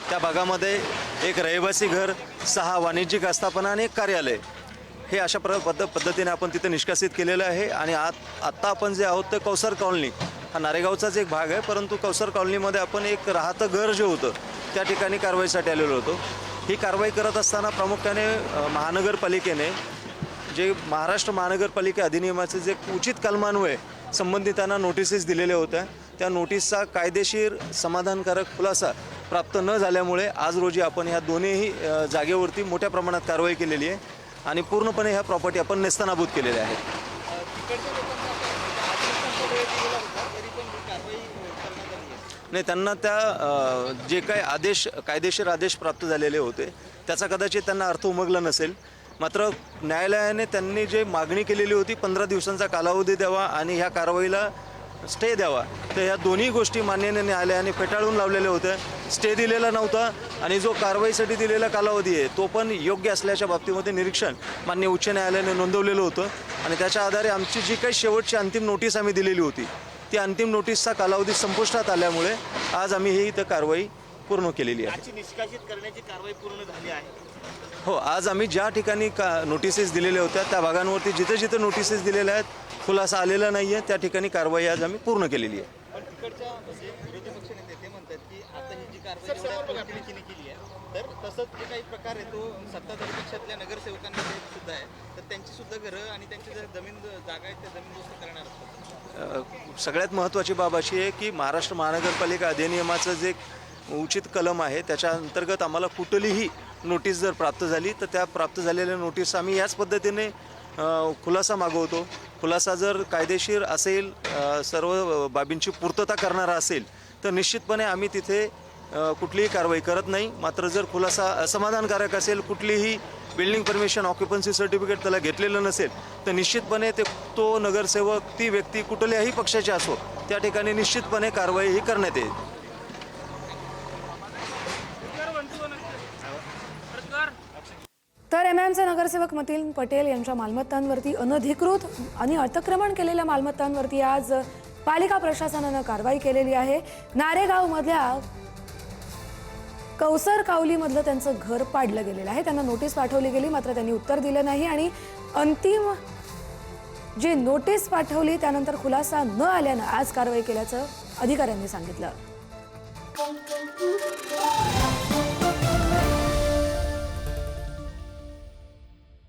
त्या भागामध्ये एक रहिवासी घर, 6 वाणिज्यिक आस्थापना आणि एक कार्यालय हे अशा पद्धतीने आपण तिथे निष्कासित केलेलं आहे। आणि आत्ता आपण जे आहोत ते कौसर कॉलनी हा नारेगावचाच एक भाग आहे, परंतु कौसर कॉलनीमध्ये आपण एक राहतं घर जे होतं त्या ठिकाणी कारवाईसाठी आलेलो होतो। ही कारवाई करत असताना प्रामुख्याने महानगरपालिकेने जे महाराष्ट्र महानगरपालिका अधिनियमाचे जे उचित कलमान्वये संबंधितांना नोटिसेस दिलेल्या होत्या, त्या नोटीसचा कायदेशीर समाधानकारक खुलासा प्राप्त न झाल्यामुळे आज रोजी आपण ह्या दोन्ही जागेवरती मोठ्या प्रमाणात कारवाई केलेली आहे आणि पूर्णपणे ह्या प्रॉपर्टी आपण नेस्तनाबूत केलेल्या आहेत। नाही, त्यांना त्या जे काही आदेश कायदेशीर आदेश प्राप्त झालेले होते त्याचा कदाचित त्यांना अर्थ उमगला नसेल, मात्र न्यायालयाने त्यांनी जे मागणी केलेली होती 15 दिवसांचा कालावधी द्यावा आणि ह्या कारवाईला स्टे द्यावा, तर ह्या दोन्ही गोष्टी माननीय न्यायालयाने फेटाळून लावलेल्या होत्या। स्टे दिलेला नव्हता आणि जो कारवाईसाठी दिलेला कालावधी आहे तो पण योग्य असल्याच्या बाबतीमध्ये निरीक्षण माननीय उच्च न्यायालयाने नोंदवलेलं होतं आणि त्याच्या आधारे आमची जी काही शेवटची अंतिम नोटीस आम्ही दिलेली होती ती अंतिम नोटीसचा कालावधी संपुष्टात आल्यामुळे आज आम्ही ही इथं कारवाई पूर्ण केलेली आहे। निष्कासित करण्याची कारवाई पूर्ण झाली आहे। हो, आज आम्ही ज्या ठिकाणी नोटिसेस दिलेल्या होत्या त्या भागांवरती जिथे जिथे नोटिसेस दिलेल्या आहेत खुलासा आलेला नाही आहे त्या ठिकाणी कारवाई आज आम्ही पूर्ण केलेली आहे। पण तिकडच्या विरोधी पक्ष नेते ते म्हणतात की आता ही जी कारवाई केली आहे तर तसंच जे काही प्रकार आहे तो सत्ताधारी पक्षातल्या नगरसेवकांमध्ये सुद्धा आहे, तर त्यांची सुद्धा घरं आणि त्यांची जमीन जागा आहेत त्या जमीनदोस्त करणार असतात। सगळ्यात महत्त्वाची बाब अशी आहे की महाराष्ट्र महानगरपालिका अधिनियमाचं जे उचित कलम आहे त्याच्या अंतर्गत आम्हाला कुठलीही नोटीस जर प्राप्त झाली तर त्या प्राप्त झालेल्या नोटीस आम्ही याच पद्धतीने खुलासा मागवतो। खुलासा जर कायदेशीर असेल, सर्व बाबींची पूर्तता करणारा असेल तर निश्चितपणे आम्ही तिथे कुठलीही कारवाई करत नाही, मात्र जर खुलासा असमाधानकारक असेल, कुठलीही बिल्डिंग परमिशन ऑक्युपन्सी सर्टिफिकेट त्याला घेतलेलं नसेल तर निश्चितपणे तो नगरसेवक ती व्यक्ती कुठल्याही पक्षाची असो त्या ठिकाणी निश्चितपणे कारवाई ही करण्यात येईल। तर एमआयएमचे नगरसेवक मतीन पटेल यांच्या मालमत्तांवरती अनधिकृत आणि अतिक्रमण केलेल्या मालमत्तांवरती आज पालिका प्रशासनानं कारवाई केलेली आहे। नारेगावमधल्या कौसर कावलीमधलं त्यांचं घर पाडलं गेलेलं आहे। त्यांना नोटीस पाठवली गेली मात्र त्यांनी उत्तर दिलं नाही आणि अंतिम जी नोटीस पाठवली त्यानंतर खुलासा न आल्यानं आज कारवाई केल्याचं अधिकाऱ्यांनी सांगितलं।